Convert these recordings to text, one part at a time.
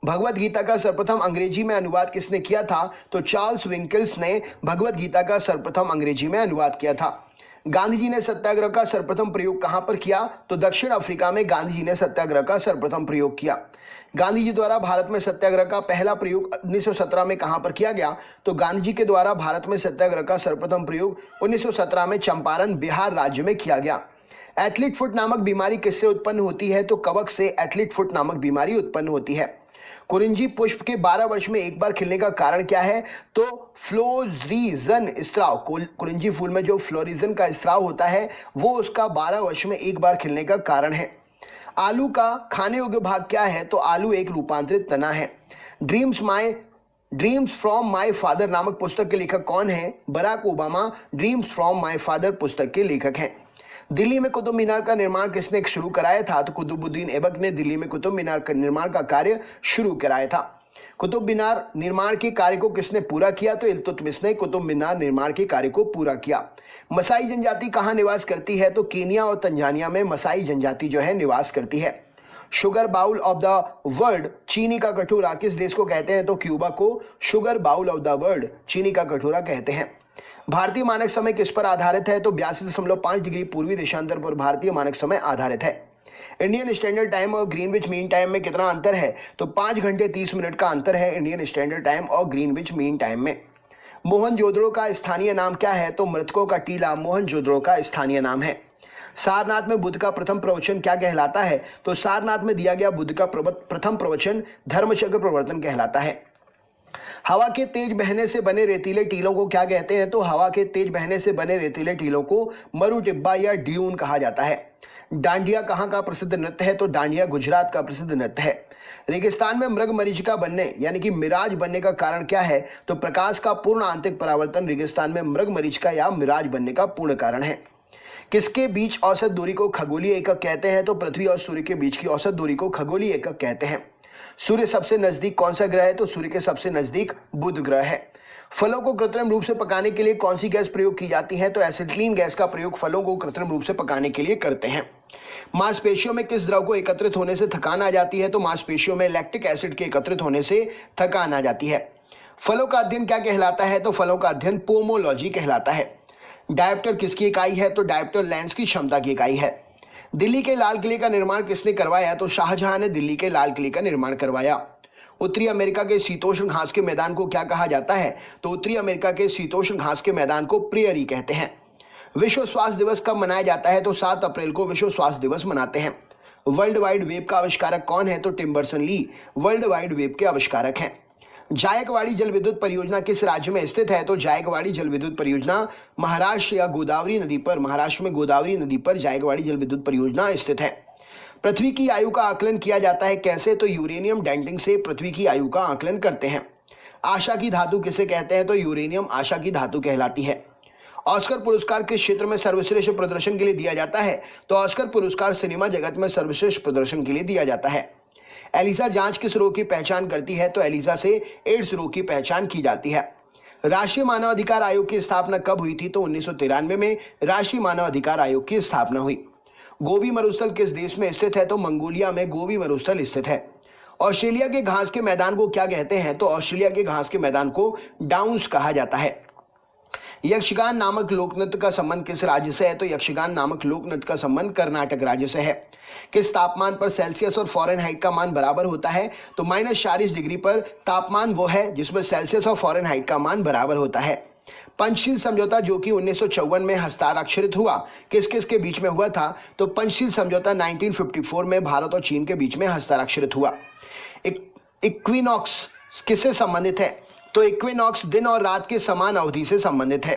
भगवत गीता का सर्वप्रथम अंग्रेजी में अनुवाद किसने किया था? तो चार्ल्स विंकल्स ने भगवत गीता का सर्वप्रथम अंग्रेजी में अनुवाद किया था। गांधी जी ने सत्याग्रह का सर्वप्रथम प्रयोग कहां पर किया? तो दक्षिण अफ्रीका में गांधी जी ने सत्याग्रह का सर्वप्रथम प्रयोग किया। गांधी जी द्वारा भारत में सत्याग्रह का पहला प्रयोग 1917 में कहां पर किया गया? तो गांधी जी के द्वारा भारत में सत्याग्रह का सर्वप्रथम प्रयोग 1917 में चंपारण, बिहार राज्य में किया गया। एथलीट फुट नामक बीमारी किससे उत्पन्न होती है? तो कवक से एथलीट फुट नामक बीमारी उत्पन्न होती है। कुरिंजी पुष्प के 12 वर्ष में एक बार खिलने का कारण क्या है? तो फ्लोरिजन स्राव। कुरिंजी फूल में जो फ्लोरिजन का स्राव होता है वो उसका 12 वर्ष में एक बार खिलने का कारण है। आलू का खाने योग्य भाग क्या है? तो आलू एक रूपांतरित तना है। ड्रीम्स फ्रॉम माय फादर नामक पुस्तक के लेखक कौन है? Barack Obama Dreams from My Father पुस्तक के लेखक हैं। दिल्ली में कुतुब मीनार का निर्माण किसने शुरू कराया था? तो कुतुबुद्दीन ऐबक ने दिल्ली में कुतुब मीनार का निर्माण का कार्य शुरू कराया था। कुतुब मीनार निर्माण के कार्य को किसने पूरा किया? तो इल्तुतमिश ने कुतुब मीनार निर्माण के कार्य को पूरा किया। मसाई जनजाति कहाँ निवास करती है? तो केनिया और तंजानिया में मसाई जनजाति जो है निवास करती है। Sugar bowl of the world, चीनी का कटोरा किस देश को कहते हैं? तो क्यूबा को sugar bowl of the world, चीनी का कटोरा कहते हैं। भारतीय मानक समय किस पर आधारित है? तो 82.5 डिग्री पूर्वी देशांतर पर भारतीय मानक समय आधारित है। इंडियन स्टैंडर्ड टाइम और ग्रीनविच मीन टाइम में कितना अंतर है? तो 5 घंटे 30 मिनट का अंतर है इंडियन स्टैंडर्ड टाइम और ग्रीनविच मीन टाइम में। मोहनजोदड़ो का स्थानीय नाम क्या है? तो मृतकों का टीला मोहनजोदड़ो का स्थानीय नाम है। सारनाथ में बुद्ध का प्रथम प्रवचन क्या कहलाता है? तो सारनाथ में दिया गया बुद्ध का प्रथम प्रवचन धर्मचक्र प्रवर्तन कहलाता है। हवा के तेज बहने से बने रेतीले टीलों को क्या कहते हैं? तो हवा के तेज बहने से बने रेतीले टीलों को मरु टिब्बा या ड्यून कहा जाता है। डांडिया कहाँ का प्रसिद्ध नृत्य है? तो डांडिया गुजरात का प्रसिद्ध नृत्य है। रेगिस्तान में मृग मरीचिका बनने यानी कि मिराज बनने का कारण क्या है? तो प्रकाश का पूर्ण आंतरिक परावर्तन रेगिस्तान में मृग मरीचिका या मिराज बनने का पूर्ण कारण है। किसके बीच औसत दूरी को खगोलीय एकक कहते हैं? तो पृथ्वी और सूर्य के बीच की औसत दूरी को खगोलीय एकक कहते हैं। सूर्य सबसे नजदीक कौन सा ग्रह है? तो सूर्य के सबसे नजदीक बुध ग्रह है। फलों को कृत्रिम रूप से पकाने के लिए कौन सी गैस प्रयोग की जाती है? तो एसिटिलीन गैस का प्रयोग फलों को कृत्रिम रूप से पकाने के लिए करते हैं। मांसपेशियों में किस द्रव को एकत्रित होने से थकान आ जाती है? तो मांसपेशियों में लैक्टिक एसिड के एकत्रित होने से थकान आ जाती है। फलों का अध्ययन क्या कहलाता है? तो फलों का अध्ययन पोमोलॉजी कहलाता है। डायप्टर किसकी इकाई है? तो डायप्टर लेंस की क्षमता की इकाई है। दिल्ली के लाल किले का निर्माण किसने करवाया? तो शाहजहां ने दिल्ली के लाल किले का निर्माण करवाया। उत्तरी अमेरिका के शीतोष्ण घास के मैदान को क्या कहा जाता है? तो उत्तरी अमेरिका के शीतोष्ण घास के मैदान को प्रेयरी कहते हैं। विश्व स्वास्थ्य दिवस कब मनाया जाता है? तो 7 अप्रैल को विश्व स्वास्थ्य दिवस मनाते हैं। वर्ल्ड वाइड वेब का आविष्कारक कौन है? तो Tim Berners Lee World Wide Web के आविष्कारक हैं। जायकवाड़ी जल विद्युत परियोजना किस राज्य में स्थित है? तो जायकवाड़ी जल विद्युत परियोजना महाराष्ट्र या गोदावरी नदी पर, महाराष्ट्र में गोदावरी नदी पर जायकवाड़ी जल विद्युत परियोजना स्थित है। पृथ्वी की आयु का आकलन किया जाता है कैसे? तो यूरेनियम डेंटिंग से पृथ्वी की आयु का आकलन करते हैं। आशा की धातु किसे कहते हैं? तो यूरेनियम आशा की धातु कहलाती है। ऑस्कर पुरस्कार किस क्षेत्र में सर्वश्रेष्ठ प्रदर्शन के लिए दिया जाता है? तो ऑस्कर पुरस्कार सिनेमा जगत में सर्वश्रेष्ठ प्रदर्शन के लिए दिया जाता है। एलिसा जांच किस रोग की पहचान करती है? तो एलिसा से एड्स रोग की पहचान की जाती है। राष्ट्रीय मानवाधिकार आयोग की स्थापना कब हुई थी? तो 1993 में राष्ट्रीय मानवाधिकार आयोग की स्थापना हुई। गोबी मरुस्थल किस देश में स्थित है? तो मंगोलिया में गोबी मरुस्थल स्थित है। ऑस्ट्रेलिया के घास के मैदान को क्या कहते हैं? तो ऑस्ट्रेलिया के घास के मैदान को डाउन्स कहा जाता है। यक्षगान नामक लोकनृत्य का संबंध किस राज्य से है? तो यक्षगान नामक लोकनृत्य का संबंध कर्नाटक राज्य से है। किस तापमान पर सेल्सियस और फॉरेनहाइट का मान बराबर होता है? तो -40 डिग्री पर तापमान वो है जिसमें सेल्सियस और फॉरेनहाइट का मान बराबर होता है। पंचशील समझौता जो कि 1954 में हस्ताक्षरित हुआ, किस किस के बीच में हुआ था? तो पंचशील समझौता 1954 में भारत और चीन के बीच में हस्ताक्षरित हुआ। इक्विनॉक्स किससे संबंधित है? तो इक्विनॉक्स दिन और रात के समान अवधि से संबंधित है।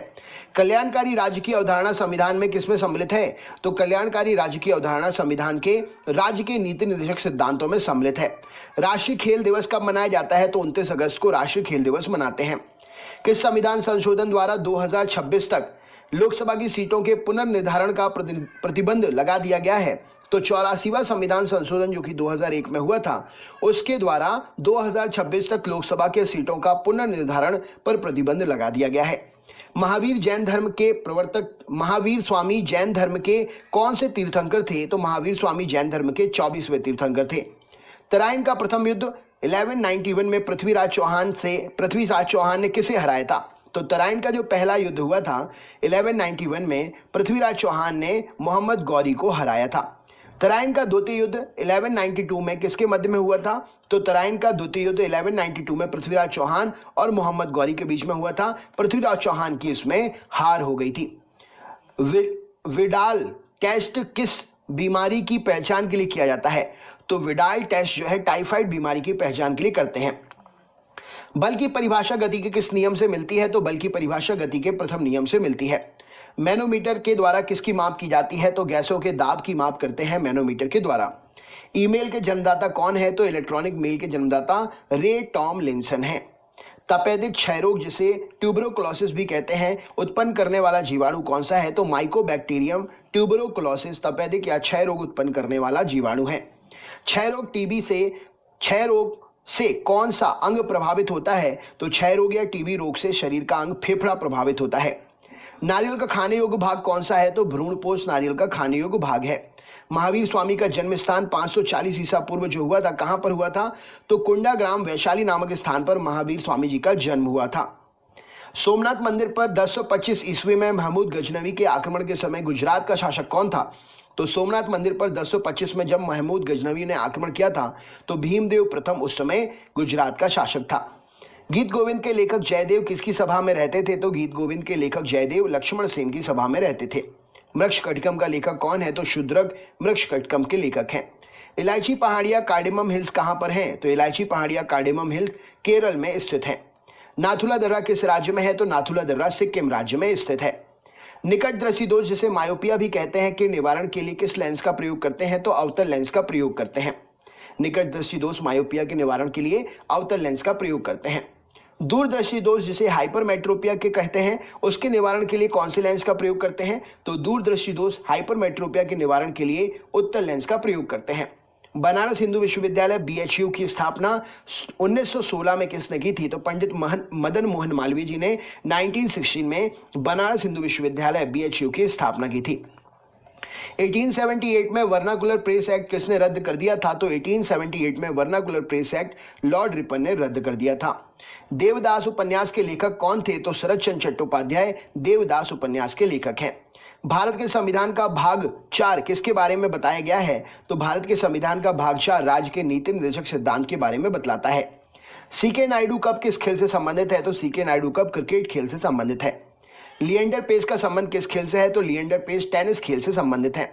कल्याणकारी राज्य की अवधारणा संविधान में किसमें सम्मिलित है? तो कल्याणकारी राज्य की अवधारणा संविधान के राज्य के नीति निर्देशक सिद्धांतों में सम्मिलित है। राष्ट्रीय खेल दिवस कब मनाया जाता है? तो 29 अगस्त को राष्ट्रीय खेल दिवस मनाते हैं। किस संविधान संशोधन द्वारा 2026 तक लोकसभा की सीटों के पुनर्निर्धारण का प्रतिबंध लगा दिया गया है? तो 84वां संविधान संशोधन जो कि 2001 में हुआ था, उसके द्वारा 2026 तक लोकसभा के सीटों का पुनर्निर्धारण पर प्रतिबंध लगा दिया गया है। महावीर जैन धर्म के प्रवर्तक महावीर स्वामी जैन धर्म के कौन से तीर्थंकर थे? तो महावीर स्वामी जैन धर्म के 24वें तीर्थंकर थे। तराइन का प्रथम युद्ध 1191 में पृथ्वीराज चौहान ने किसे हराया था? तो तराइन का जो पहला युद्ध हुआ था 1191 में पृथ्वीराज चौहान ने मोहम्मद गौरी को हराया था। तराइन का द्वितीय युद्ध 1192 में किसके मध्य में हुआ था? तो तराइन का द्वितीय युद्ध 1192 में पृथ्वीराज चौहान और मोहम्मद गौरी के बीच में हुआ था। पृथ्वीराज चौहान की इसमें हार हो गई थी। विडाल टेस्ट किस बीमारी की पहचान के लिए किया जाता है? तो विडाल टेस्ट जो है टाइफाइड बीमारी की पहचान के लिए करते हैं। बल की परिभाषा गति के किस नियम से मिलती है? तो बल की परिभाषा गति के प्रथम नियम से मिलती है। मैनोमीटर के द्वारा किसकी माप की जाती है? तो गैसों के दाब की माप करते हैं मैनोमीटर के द्वारा। ईमेल के जन्मदाता कौन है? तो इलेक्ट्रॉनिक मेल के जन्मदाता रे टॉमलिंसन हैं। तपेदिक क्षय रोग जिसे ट्यूबरोक्लोसिस भी कहते हैं उत्पन्न करने वाला जीवाणु कौन सा है? तो माइकोबैक्टीरियम ट्यूबरोक्लोसिस तपेदिक या क्षय रोग उत्पन्न करने वाला जीवाणु है। क्षय रोग से कौन सा अंग प्रभावित होता है? तो क्षय रोग या टीबी रोग से शरीर का अंग फेफड़ा प्रभावित होता है। नारियल का खाने योग्य भाग कौन सा है? तो भ्रूणपोष नारियल का खाने योग्य भाग है। महावीर स्वामी का जन्म स्थान 540 ईसा पूर्व जो हुआ था कहां पर हुआ था? तो कुंडाग्राम वैशाली नामक स्थान पर महावीर स्वामी जी का जन्म हुआ था। सोमनाथ मंदिर पर 1025 ईस्वी में महमूद गजनवी के आक्रमण के समय गुजरात का शासक कौन था? तो सोमनाथ मंदिर पर 1025 में जब महमूद गजनवी ने आक्रमण किया था तो भीमदेव प्रथम उस समय गुजरात का शासक था। गीत गोविंद के लेखक जयदेव किसकी सभा में रहते थे? तो गीत गोविंद के लेखक जयदेव लक्ष्मण सेन की सभा में रहते थे। मृक्षकटिकम का लेखक कौन है? तो शूद्रक मृक्षकटिकम के लेखक हैं। इलायची पहाड़ियां कार्डेमम हिल्स कहां पर हैं? तो इलायची पहाड़ियां कार्डेमम हिल्स केरल में स्थित है। नाथुला दर्रा किस राज्य में है? तो नाथुला दर्रा सिक्किम राज्य में स्थित है। निकट दृष्टि दोष जिसे मायोपिया भी कहते हैं के निवारण के लिए किस लेंस का प्रयोग करते हैं? तो अवतल लेंस का प्रयोग करते हैं। निकट दृष्टि दोष मायोपिया के निवारण के लिए अवतल लेंस का प्रयोग करते हैं। दूरदृष्टि दोष जिसे हाइपरमेट्रोपिया के कहते हैं उसके निवारण के लिए कौन से लेंस का प्रयोग करते हैं? तो दूरदृष्टि दोष हाइपरमेट्रोपिया के निवारण के लिए उत्तल लेंस का प्रयोग करते हैं। बनारस हिंदू विश्वविद्यालय BHU की स्थापना 1916 में किसने की थी? तो पंडित मदन मोहन मालवीय जी ने 1916 में बनारस हिंदू विश्वविद्यालय BHU की स्थापना की थी। 1878 में वर्नाकुलर प्रेस एक्ट किसने रद्द कर दिया था? तो 1878 में vernacular press act Lord Ripon ने रद्द कर दिया था। देवदास उपन्यास के लेखक कौन थे? तो शरद चंद्र चट्टोपाध्याय देवदास उपन्यास के लेखक हैं। भारत के संविधान का भाग 4 किसके बारे में बताया गया है? तो भारत के संविधान का भाग 4 राज्य के नीति निर्देशक सिद्धांत के बारे में बतलाता है। सीके नायडू कप किस खेल से संबंधित है? तो सीके नायडू कप क्रिकेट खेल से संबंधित है। लिएंडर पेस का संबंध किस खेल से है? तो लिएंडर पेस टेनिस खेल से संबंधित है।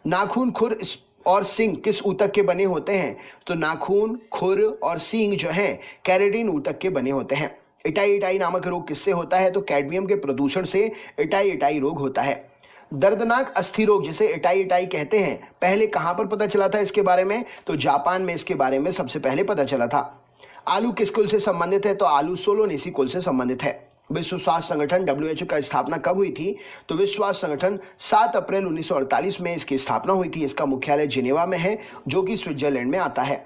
नाखून, खुर और सींग किस ऊतक के बने होते हैं? तो नाखून, खुर और सींग जो है कैरेटिन ऊतक के बने होते हैं। इटाई नामक रोग किससे होता है? तो कैडमियम के प्रदूषण से इटाई रोग होता है। दर्दनाक अस्थि रोग जिसे इटाई कहते हैं पहले कहां पर पता चला था इसके बारे में? तो जापान में इसके बारे में सबसे पहले पता चला था। आलू किस कुल से संबंधित है? तो आलू सोलोनेसी कुल से संबंधित है। विश्व स्वास्थ्य संगठन WHO का स्थापना कब हुई थी? तो विश्व स्वास्थ्य संगठन 7 अप्रैल 1948 में इसकी स्थापना हुई थी। इसका मुख्यालय जिनेवा में है जो कि स्विट्जरलैंड में आता है।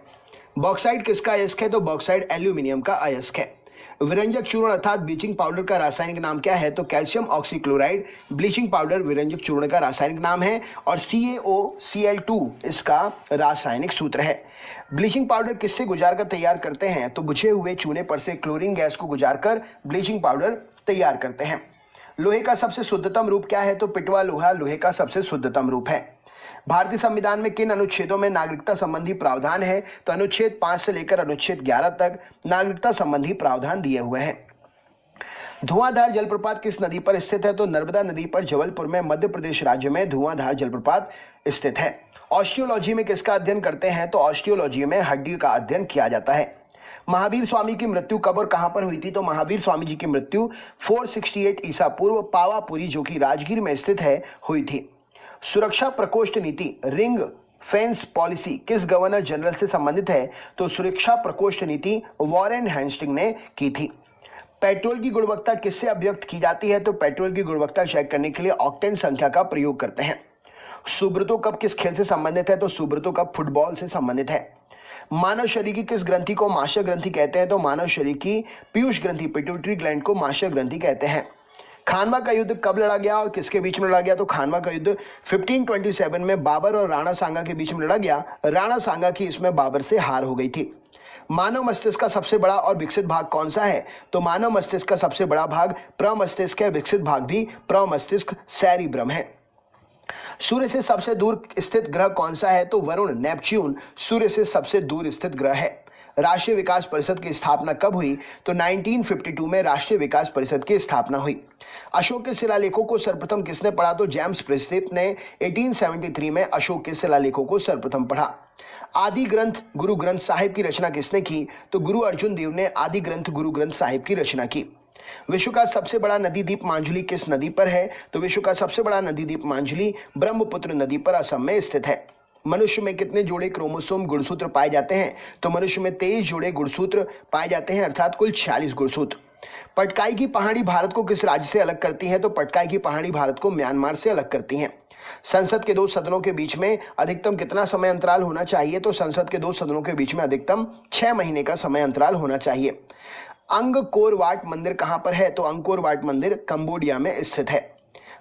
बॉक्साइट किसका अयस्क है? तो बॉक्साइट एल्यूमिनियम का अयस्क है। विरंजक चूर्ण अर्थात ब्लीचिंग पाउडर का रासायनिक नाम क्या है? तो कैल्शियम ऑक्सीक्लोराइड ब्लीचिंग पाउडर विरंजक चूर्ण का रासायनिक नाम है और CaOCl2 इसका रासायनिक सूत्र है। ब्लीचिंग पाउडर किससे गुजार कर तैयार करते हैं? तो बुझे हुए चूने पर से क्लोरीन गैस को गुजार कर ब्लीचिंग पाउडर तैयार करते हैं। लोहे का सबसे शुद्धतम रूप क्या है? तो पिटवा लोहा लोहे का सबसे शुद्धतम रूप है। भारतीय संविधान में किन अनुच्छेदों में नागरिकता संबंधी प्रावधान है? तो अनुच्छेद 5 से लेकर अनुच्छेद 11 तक नागरिकता संबंधी प्रावधान दिए हुए हैं। धुआंधार जलप्रपात किस नदी पर स्थित है? तो नर्मदा नदी पर जबलपुर में मध्य प्रदेश राज्य में धुआंधार जलप्रपात स्थित है। ऑस्टियोलॉजी में किसका अध्ययन करते हैं? तो ऑस्टियोलॉजी में हड्डी का अध्ययन किया जाता है। महावीर स्वामी की मृत्यु कब और कहां पर हुई थी? तो महावीर स्वामी जी की मृत्यु 468 ईसा पूर्व पावापुरी जो कि राजगीर में स्थित है हुई थी। सुरक्षा प्रकोष्ठ नीति रिंग फेंस पॉलिसी किस गवर्नर जनरल से संबंधित है? तो सुरक्षा प्रकोष्ठ नीति वॉरेन हेस्टिंग ने की थी। पेट्रोल की गुणवत्ता किससे अभिव्यक्त की जाती है? तो पेट्रोल की गुणवत्ता चेक करने के लिए ऑक्टेन संख्या का प्रयोग करते हैं। सुब्रतो कप किस खेल से संबंधित है? तो सुब्रतो कप फुटबॉल से संबंधित है। मानव शरीर की किस ग्रंथि को माशय ग्रंथि कहते हैं? तो मानव शरीर की पीयूष ग्रंथि पिट्यूटरी ग्लैंड को माशय ग्रंथि कहते हैं। खानवा का युद्ध कब लड़ा गया और किसके बीच में लड़ा गया? तो खानवा का युद्ध 1527 में बाबर और राणा सांगा के बीच में लड़ा गया। राणा सांगा की इसमें बाबर से हार हो गई थी। मानव मस्तिष्क का सबसे बड़ा और विकसित भाग कौन सा है? तो मानव मस्तिष्क का सबसे बड़ा भाग प्रमस्तिष्क है, विकसित भाग भी प्रमस्तिष्क सेरिब्रम है। सूर्य से सबसे दूर स्थित ग्रह कौन सा है? तो वरुण, नेपच्यून सूर्य से सबसे दूर स्थित ग्रह है। राष्ट्रीय विकास परिषद की स्थापना कब हुई? तो 1952 में राष्ट्रीय विकास परिषद की स्थापना हुई। अशोक के शिलालेखों को सर्वप्रथम किसने पढ़ा? तो जेम्स प्रिंसेप ने 1873 में अशोक के शिलालेखों को सर्वप्रथम पढ़ा। आदि ग्रंथ गुरु ग्रंथ साहिब की रचना किसने की? तो गुरु अर्जुन देव ने आदि ग्रंथ गुरु ग्रंथ साहिब की रचना की। विश्व का सबसे बड़ा नदी द्वीप मांजुली किस नदी पर है? तो विश्व का सबसे बड़ा नदी द्वीप मांजुली ब्रह्मपुत्र नदी पर असम में स्थित है। मनुष्य में कितने जोड़े क्रोमोसोम गुणसूत्र पाए जाते हैं? तो मनुष्य में 23 जोड़े गुणसूत्र पाए जाते हैं, अर्थात कुल 46 गुणसूत्र। पटकाई की पहाड़ी भारत को किस राज्य से अलग करती है? तो पटकाई की पहाड़ी भारत को म्यांमार से अलग करती हैं। संसद के दो सदनों के बीच में अधिकतम कितना समय अंतराल होना चाहिए? तो संसद के दो सदनों के बीच में अधिकतम 6 महीने का समय अंतराल होना चाहिए। अंगकोर वाट मंदिर कहां पर है? तो अंगकोर वाट मंदिर कंबोडिया में स्थित है।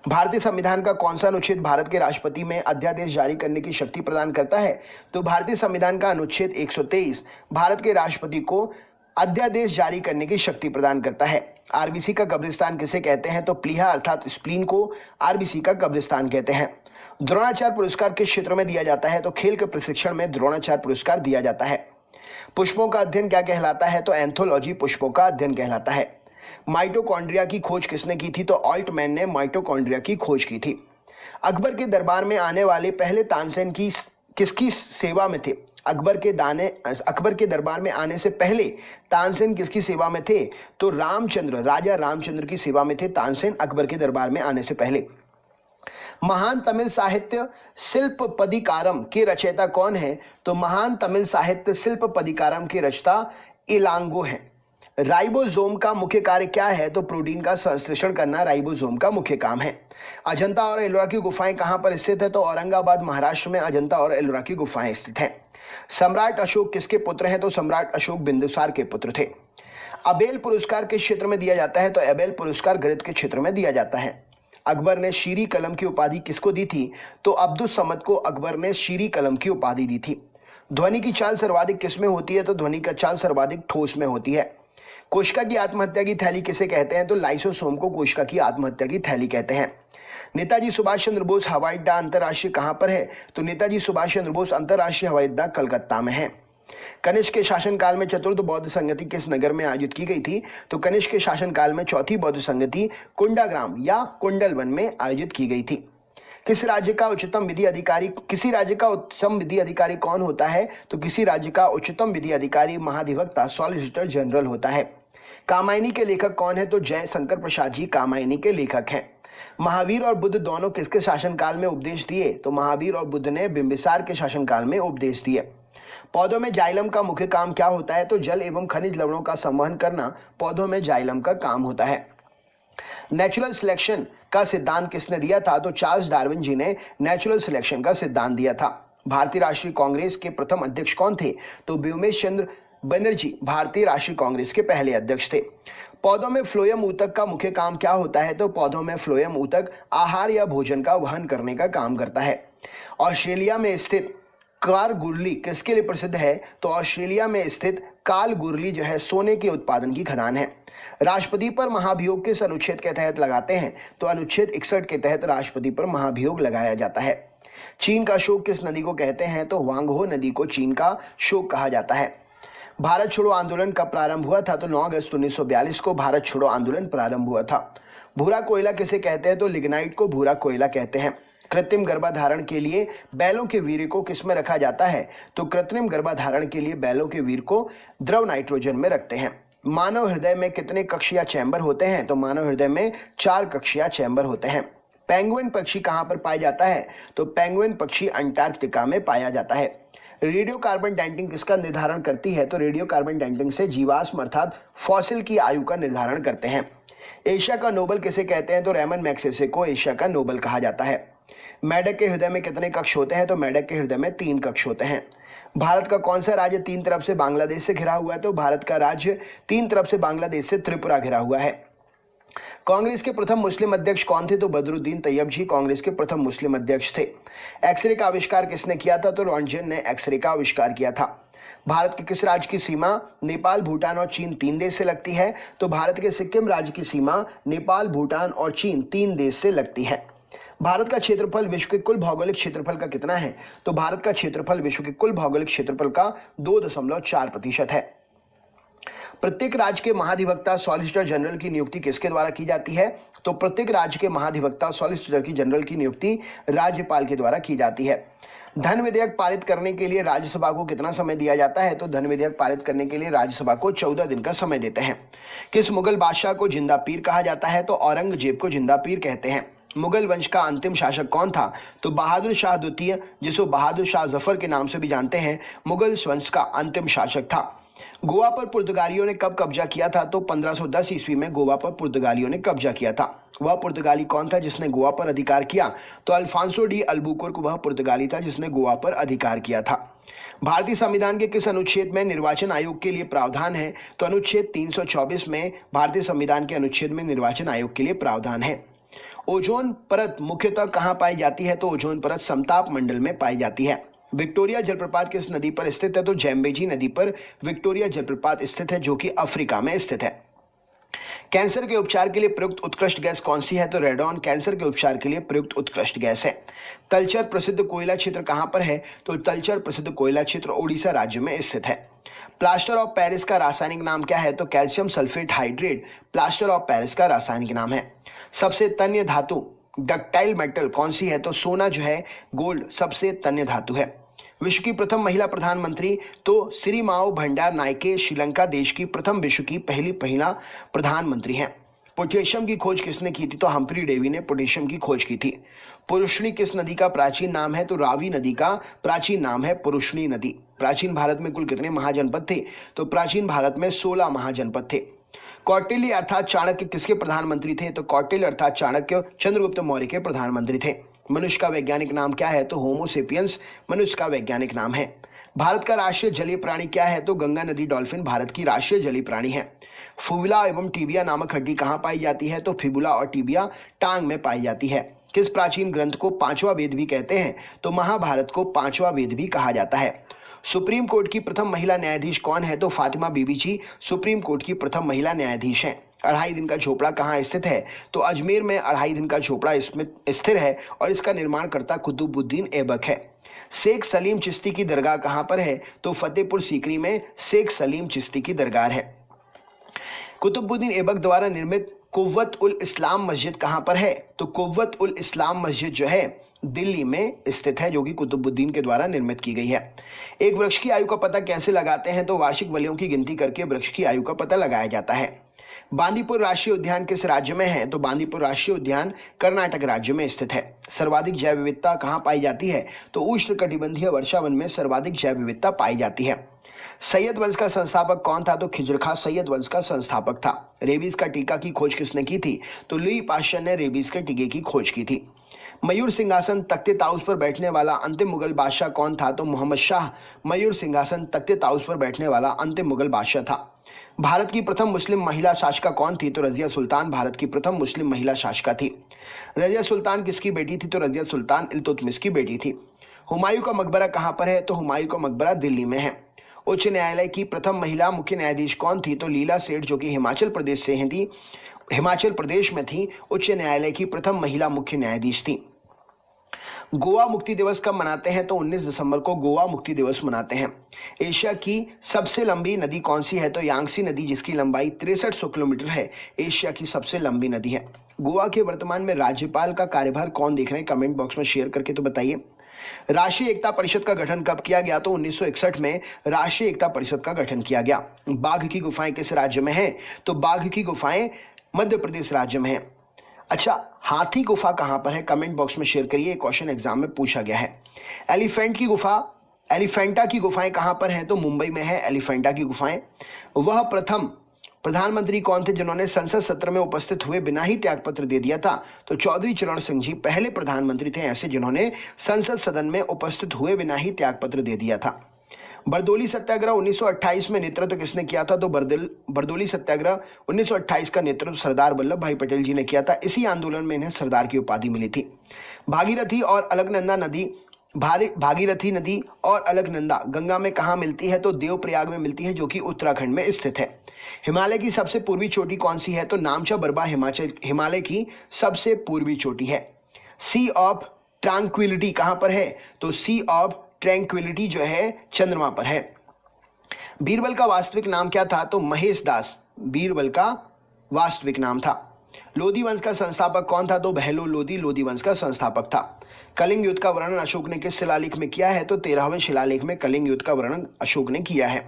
भारतीय संविधान का कौन सा अनुच्छेद भारत के राष्ट्रपति में अध्यादेश जारी करने की शक्ति प्रदान करता है? तो भारतीय संविधान का अनुच्छेद 123 भारत के राष्ट्रपति को अध्यादेश जारी करने की शक्ति प्रदान करता है। आरबीसी का कब्रिस्तान किसे कहते हैं? तो प्लीहा अर्थात स्प्लीन को आरबीसी का कब्रिस्तान कहते हैं। द्रोणाचार्य पुरस्कार किस क्षेत्र में दिया जाता है? तो खेल के प्रशिक्षण में द्रोणाचार्य पुरस्कार दिया जाता है। पुष्पों का अध्ययन क्या कहलाता है? तो एंथोलॉजी पुष्पों का अध्ययन कहलाता है। माइटोकॉन्ड्रिया की खोज किसने की थी? तो ऑल्टमैन ने माइटोकॉन्ड्रिया की खोज की थी। अकबर के दरबार में आने वाले पहले तानसेन की किसकी सेवा में थे? अकबर के दरबार में आने से पहले तानसेन किसकी सेवा में थे? तो राजा रामचंद्र की सेवा में थे तानसेन अकबर के दरबार में आने से पहले। महान तमिल साहित्य शिल्पपदिकारम के रचयिता कौन है? तो महान तमिल साहित्य शिल्पपदिकारम के रचयिता इलांगो हैं। राइबोसोम का मुख्य कार्य क्या है? तो प्रोटीन का संश्लेषण करना राइबोसोम का मुख्य काम है। अजंता और एलोरा की गुफाएं कहां पर स्थित है? तो औरंगाबाद महाराष्ट्र में अजंता और एलोरा की गुफाएं स्थित हैं। सम्राट अशोक किसके पुत्र हैं? तो सम्राट अशोक बिंदुसार के पुत्र थे। अबेल पुरस्कार किस क्षेत्र में दिया जाता है? तो अबेल पुरस्कार गणित के क्षेत्र में दिया जाता है। अकबर ने शीरी कलम की उपाधि किसको दी थी? तो अब्दुस समद को अकबर ने शीरी कलम की उपाधि दी थी। ध्वनि की चाल सर्वाधिक किसमें होती है? तो ध्वनि का चाल सर्वाधिक ठोस में होती है। कोशिका की आत्महत्या की थैली किसे कहते हैं? तो लाइसोसोम को कोशिका की आत्महत्या की थैली कहते हैं। नेताजी सुभाष चंद्र बोस हवाई अड्डा अंतरराष्ट्रीय कहां पर है? तो नेताजी सुभाष चंद्र बोस अंतरराष्ट्रीय हवाई अड्डा कलकत्ता में है। कनिष्क के शासनकाल में चतुर्थ बौद्ध संगति किस नगर में आयोजित की गई थी? तो कनिष्क के शासनकाल में चौथी बौद्ध संगति कुंडाग्राम या कुंडलवन में आयोजित की गई थी। किसी राज्य का उच्चतम विधि अधिकारी कौन होता है? तो किसी राज्य का उच्चतम विधि अधिकारी महाधिवक्ता सॉलिसिटर जनरल होता है। कामायनी के लेखक कौन है? तो जय शंकर प्रसाद जी कामायनी के लेखक हैं। महावीर और बुद्ध दोनों किसके शासनकाल में उपदेश दिए? तो महावीर और बुद्ध ने बिंबिसार के शासनकाल में उपदेश दिए। पौधों में जाइलम का मुख्य काम क्या होता है? तो जल एवं खनिज लवणों का संवहन करना पौधों में जाइलम का काम होता है। नेचुरल सिलेक्शन का सिद्धांत किसने दिया था? तो चार्ल्स डार्विन जी ने नेचुरल सिलेक्शन का सिद्धांत दिया था। भारतीय राष्ट्रीय कांग्रेस के प्रथम अध्यक्ष कौन थे? तो व्योमेश चंद्र बनर्जी भारतीय राष्ट्रीय कांग्रेस के पहले अध्यक्ष थे। पौधों में फ्लोएम ऊतक का मुख्य काम क्या होता है? तो पौधों में फ्लोएम ऊतक आहार या भोजन का वहन करने का काम करता है। ऑस्ट्रेलिया में स्थित कारगुरली किसके लिए प्रसिद्ध है? तो ऑस्ट्रेलिया में स्थित कालगुरली जो है सोने के उत्पादन की खदान है। राष्ट्रपति पर महाभियोग किस अनुच्छेद के तहत लगाते हैं? तो अनुच्छेद 61 के तहत राष्ट्रपति पर महाभियोग लगाया जाता है। चीन का शोक किस नदी को कहते हैं? तो वांगहो नदी को चीन का शोक कहा जाता है। भारत छोड़ो आंदोलन कब प्रारंभ हुआ था? तो 9 अगस्त 1942 को भारत छोड़ो आंदोलन प्रारंभ हुआ था। भूरा कोयला किसे कहते हैं? तो लिग्नाइट को भूरा कोयला कहते हैं। कृत्रिम गर्भाधारण के लिए बैलों के वीर्य को किसमें रखा जाता है? तो कृत्रिम गर्भाधारण के लिए बैलों के वीर्य को द्रव नाइट्रोजन में रखते हैं। मानव हृदय में कितने कक्ष या चैम्बर होते हैं? तो मानव हृदय में 4 कक्ष या चैम्बर होते हैं। पेंगुइन पक्षी कहां पर पाया जाता है? तो पेंगुइन पक्षी अंटार्कटिका में पाया जाता है। रेडियो कार्बन डेटिंग किसका निर्धारण करती है? तो रेडियो कार्बन डेटिंग से जीवाश्म अर्थात फॉसिल की आयु का निर्धारण करते हैं। एशिया का नोबल किसे कहते हैं? तो रेमन मैग्सेसे को एशिया का नोबल कहा जाता है। मेढक के हृदय में कितने कक्ष होते हैं? तो मेढक के हृदय में 3 कक्ष होते हैं। भारत का कौन सा राज्य 3 तरफ से बांग्लादेश से घिरा हुआ है? तो भारत का राज्य 3 तरफ से बांग्लादेश से त्रिपुरा घिरा हुआ है। कांग्रेस के प्रथम मुस्लिम अध्यक्ष कौन थे? तो बदरुद्दीन तैयब जी कांग्रेस के प्रथम मुस्लिम अध्यक्ष थे। एक्सरे का आविष्कार किसने किया था? तो रॉन्टजन ने एक्सरे का आविष्कार किया था। भारत के किस राज्य की सीमा नेपाल, भूटान और चीन 3 देश से लगती है? तो भारत के सिक्किम राज्य की सीमा नेपाल, भूटान और चीन 3 देश से लगती है। भारत का क्षेत्रफल विश्व के कुल भौगोलिक क्षेत्रफल का कितना है? तो भारत का क्षेत्रफल विश्व के कुल भौगोलिक क्षेत्रफल का 2.4% है। प्रत्येक राज्य के महाधिवक्ता सॉलिसिटर जनरल की नियुक्ति किसके द्वारा की जाती है? तो प्रत्येक राज्य के महाधिवक्ता सॉलिसिटर जनरल की नियुक्ति राज्यपाल के द्वारा की जाती है। धन विधेयक पारित करने के लिए राज्यसभा को कितना समय दिया जाता है? तो धन विधेयक पारित करने के लिए राज्यसभा को 14 दिन का समय देते हैं। किस मुगल बादशाह को जिंदा पीर कहा जाता है? तो औरंगजेब को जिंदा पीर कहते हैं। मुगल वंश का अंतिम शासक कौन था? तो बहादुर शाह द्वितीय, जिसको बहादुर शाह जफर के नाम से भी जानते हैं, मुगल वंश का अंतिम शासक था। गोवा पर पुर्तगालियों ने कब कब्जा किया था? तो 1510 ईस्वी में गोवा पर पुर्तगालियों ने कब्जा किया था। वह पुर्तगाली कौन था जिसने गोवा पर अधिकार किया? तो अल्फांसो डी अल्बुकुर्क वह पुर्तगाली था जिसने गोवा पर अधिकार किया था। भारतीय संविधान के किस अनुच्छेद में निर्वाचन आयोग के लिए प्रावधान है? तो अनुच्छेद 324 में भारतीय संविधान के अनुच्छेद में निर्वाचन आयोग के लिए प्रावधान है। ओजोन परत मुख्यतः कहाँ पाई जाती है? तो ओजोन परत समताप मंडल में पाई जाती है। विक्टोरिया जलप्रपात किस नदी पर स्थित है? तो जैम्बेजी नदी पर विक्टोरिया जलप्रपात स्थित है जो कि अफ्रीका में स्थित है। कैंसर के उपचार के लिए प्रयुक्त उत्कृष्ट गैस कौन सी है? तो रेडॉन कैंसर के उपचार के लिए प्रयुक्त उत्कृष्ट गैस है। तलचर प्रसिद्ध कोयला क्षेत्र कहां पर है? तो तलचर प्रसिद्ध कोयला क्षेत्र ओडिशा राज्य में स्थित है। प्लास्टर ऑफ पेरिस का रासायनिक नाम क्या है? तो calcium sulphate hydrate plaster of Paris का रासायनिक नाम है। सबसे तन्य धातु डक्टाइल मेटल कौन सी है? तो सोना जो है, गोल्ड सबसे तन्य धातु है। विश्व की प्रथम महिला प्रधानमंत्री? तो सिरिमाओ भंडार नायके श्रीलंका देश की प्रथम विश्व की पहली महिला प्रधानमंत्री हैं। पोटेशियम की खोज किसने की थी? तो हम्फ्री डेवी ने पोटेशियम की खोज की थी। पुरुषनी किस नदी का प्राचीन नाम है? तो रावी नदी का प्राचीन नाम है पुरुषनी नदी। प्राचीन भारत में कुल कितने महाजनपद थे? तो प्राचीन भारत में 16 महाजनपद थे। कौटिल्य अर्थात चाणक्य किसके प्रधानमंत्री थे? तो कौटिल्य अर्थात चाणक्य चंद्रगुप्त मौर्य के प्रधानमंत्री थे। मनुष्य का वैज्ञानिक नाम क्या है? तो होमोसेपियंस मनुष्य का वैज्ञानिक नाम है। भारत का राष्ट्रीय जलीय प्राणी क्या है? तो गंगा नदी डॉल्फिन भारत की राष्ट्रीय जलीय प्राणी है। फिबुला एवं टिबिया नामक हड्डी कहाँ पाई जाती है? तो फिबुला और टिबिया टांग में पाई जाती है। किस प्राचीन ग्रंथ को पांचवा वेद भी कहते हैं? तो महाभारत को पांचवा वेद भी कहा जाता है। सुप्रीम कोर्ट की प्रथम महिला न्यायाधीश कौन है? तो फातिमा बीबी जी सुप्रीम कोर्ट की प्रथम महिला न्यायाधीश हैं। 2.5 दिन का झोपड़ा कहाँ स्थित है? तो अजमेर में 2.5 दिन का झोपड़ा इसमें स्थिर है और इसका निर्माणकर्ता कुतुबुद्दीन ऐबक है। शेख सलीम चिश्ती की दरगाह कहाँ पर है? तो फतेहपुर सीकरी में शेख सलीम चिश्ती की दरगाह है। कुतुबुद्दीन ऐबक द्वारा निर्मित कुव्वत उल इस्लाम मस्जिद कहाँ पर है? तो कुव्वत उल इस्लाम मस्जिद जो है दिल्ली में स्थित है, जो कि कुतुबुद्दीन के द्वारा निर्मित की गई है। एक वृक्ष की आयु का पता कैसे लगाते हैं? तो वार्षिक वलयों की गिनती करके वृक्ष की आयु का पता लगाया जाता है। बांदीपुर राष्ट्रीय उद्यान किस राज्य में है? तो बांदीपुर राष्ट्रीय उद्यान कर्नाटक राज्य में स्थित है। सर्वाधिक जैव विविधता कहाँ पाई जाती है? तो उष्णकटिबंधीय वर्षावन में सर्वाधिक जैव विविधता पाई जाती है। सैयद वंश का संस्थापक कौन था? तो खिजर खां सैयद वंश का संस्थापक था। रेबीज का टीका की खोज किसने की थी? तो लुई पाश्चर ने रेबीज के टीके की खोज की थी। मयूर सिंहासन तख्ते ताउस पर बैठने वाला अंतिम मुगल बादशाह कौन था? तो मोहम्मद शाह मयूर सिंहासन तख्ते ताउस पर बैठने वाला अंतिम मुगल बादशाह था। भारत की प्रथम मुस्लिम महिला शासिका कौन थी? तो रजिया सुल्तान भारत की प्रथम मुस्लिम महिला शासिका थी। रजिया सुल्तान किसकी बेटी थी? तो रजिया सुल्तान इल्तुतमिश की बेटी थी। हुमायूं का मकबरा कहाँ पर है? तो हुमायूं का मकबरा दिल्ली में है। उच्च न्यायालय की प्रथम महिला मुख्य न्यायाधीश कौन थी? तो लीला सेठ, जो कि हिमाचल प्रदेश से हैं थी, हिमाचल प्रदेश में थी। उच्च न्यायालय की प्रथम महिला मुख्य न्यायाधीश थी। गोवा मुक्ति दिवस कब मनाते हैं? तो 19 दिसंबर को गोवा मुक्ति दिवस मनाते हैं। एशिया की सबसे लंबी नदी कौन सी है? तो यांगसी नदी, जिसकी लंबाई 6300 किलोमीटर है, एशिया की सबसे लंबी नदी है। गोवा के वर्तमान में राज्यपाल का कार्यभार कौन देख रहे हैं? कमेंट बॉक्स में शेयर करके तो बताइए। राष्ट्रीय एकता परिषद का गठन कब किया गया? तो 1961 में राष्ट्रीय एकता परिषद का गठन किया गया। बाघ की गुफाएं किस राज्य में है? तो बाघ की गुफाएं मध्य प्रदेश राज्य में है। अच्छा, हाथी गुफा कहां पर है? कमेंट बॉक्स में शेयर करिए, क्वेश्चन एग्जाम में पूछा गया है। एलिफेंटा की गुफाएं कहां पर हैं? तो मुंबई में है एलिफेंटा की गुफाएं। वह प्रथम प्रधानमंत्री कौन थे जिन्होंने संसद सत्र में उपस्थित हुए बिना ही त्यागपत्र दे दिया था? तो चौधरी चरण सिंह जी पहले प्रधानमंत्री थे ऐसे जिन्होंने संसद सदन में उपस्थित हुए बिना ही त्यागपत्र दे दिया था। बरदोली सत्याग्रह 1928 में नेतृत्व किसने किया था? तो बरदोली सत्याग्रह 1928 का नेतृत्व सरदार वल्लभ भाई पटेल जी ने किया था। इसी आंदोलन में इन्हें सरदार की उपाधि मिली थी। भागीरथी नदी और अलकनंदा गंगा में कहाँ मिलती है? तो देवप्रयाग में मिलती है, जो कि उत्तराखंड में स्थित है। हिमालय की सबसे पूर्वी चोटी कौन सी है? तो नामचा बरबा हिमालय की सबसे पूर्वी चोटी है। सी ऑफ ट्रैंक्विलिटी कहां पर है? तो सी ऑफ ट्रैंक्विलिटी जो है चंद्रमा पर है। बीरबल का वास्तविक नाम क्या था? तो महेश दास बीरबल का वास्तविक नाम था। लोधी वंश का संस्थापक कौन था? तो बहलो लोधी लोधी वंश का संस्थापक था। कलिंग युद्ध का वर्णन अशोक ने किस शिलालेख में किया है? तो 13वें शिलालेख में कलिंग युद्ध का वर्णन अशोक ने किया है।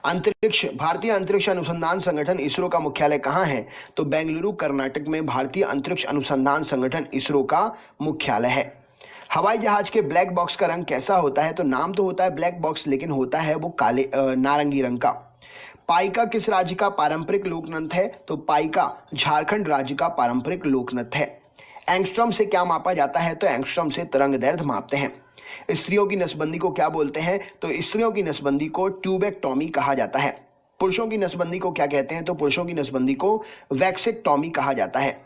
भारतीय अंतरिक्ष अनुसंधान संगठन इसरो का मुख्यालय कहाँ है? तो बेंगलुरु कर्नाटक में भारतीय अंतरिक्ष अनुसंधान संगठन इसरो का मुख्यालय है। हवाई जहाज के ब्लैक बॉक्स का रंग कैसा होता है? तो नाम तो होता है ब्लैक बॉक्स, लेकिन होता है वो काले नारंगी रंग का। पाइका किस राज्य का पारंपरिक लोक नृत्य है? तो पाइका झारखंड राज्य का पारंपरिक लोक नृत्य है। एंगस्ट्रॉम से क्या मापा जाता है? तो एंगस्ट्रॉम से तरंग दैर्ध्य मापते हैं। स्त्रियों की नसबंदी को क्या बोलते हैं? तो स्त्रियों की नसबंदी को ट्यूबेक्टॉमी कहा जाता है। पुरुषों की नसबंदी को क्या कहते हैं? तो पुरुषों की नसबंदी को वैक्सेक्टॉमी कहा जाता है।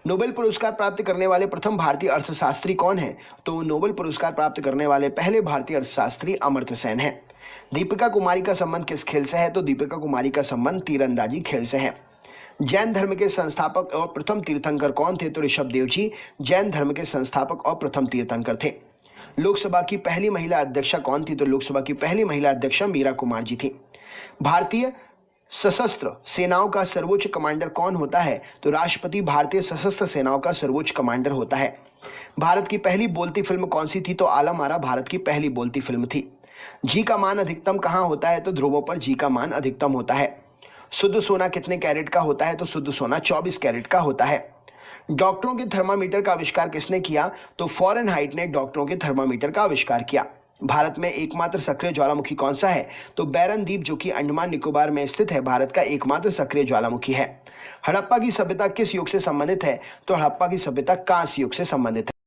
नोबेल पुरस्कार प्राप्त करने वाले प्रथम भारतीय अर्थशास्त्री कौन है? तो नोबेल पुरस्कार प्राप्त करने वाले पहले भारतीय अर्थशास्त्री अमर्त्य सेन है। दीपिका कुमारी का संबंध किस खेल से है? तो दीपिका कुमारी का संबंध तीरंदाजी खेल से है। जैन धर्म के संस्थापक और प्रथम तीर्थंकर कौन थे? तो ऋषभ देव जी जैन धर्म के संस्थापक और प्रथम तीर्थंकर थे। लोकसभा की पहली महिला अध्यक्षा कौन थी? तो लोकसभा की पहली महिला अध्यक्षा मीरा कुमार जी थी। भारतीय सशस्त्र सेनाओं का सर्वोच्च कमांडर कौन होता है? तो राष्ट्रपति भारतीय सशस्त्र सेनाओं का सर्वोच्च कमांडर होता है। भारत की पहली बोलती फिल्म कौन सी थी? तो आलम आरा भारत की पहली बोलती फिल्म थी। जी का मान अधिकतम कहां होता है? तो ध्रुवों पर जी का मान अधिकतम होता है। शुद्ध सोना कितने कैरेट का होता है? तो शुद्ध सोना 24 कैरेट का होता है। डॉक्टरों के थर्मामीटर का आविष्कार किसने किया? तो फॉरेनहाइट ने डॉक्टरों के थर्मामीटर का आविष्कार किया। भारत में एकमात्र सक्रिय ज्वालामुखी कौन सा है? तो बैरन द्वीप, जो कि अंडमान निकोबार में स्थित है, भारत का एकमात्र सक्रिय ज्वालामुखी है। हड़प्पा की सभ्यता किस युग से संबंधित है? तो हड़प्पा की सभ्यता कांस्य युग से संबंधित है।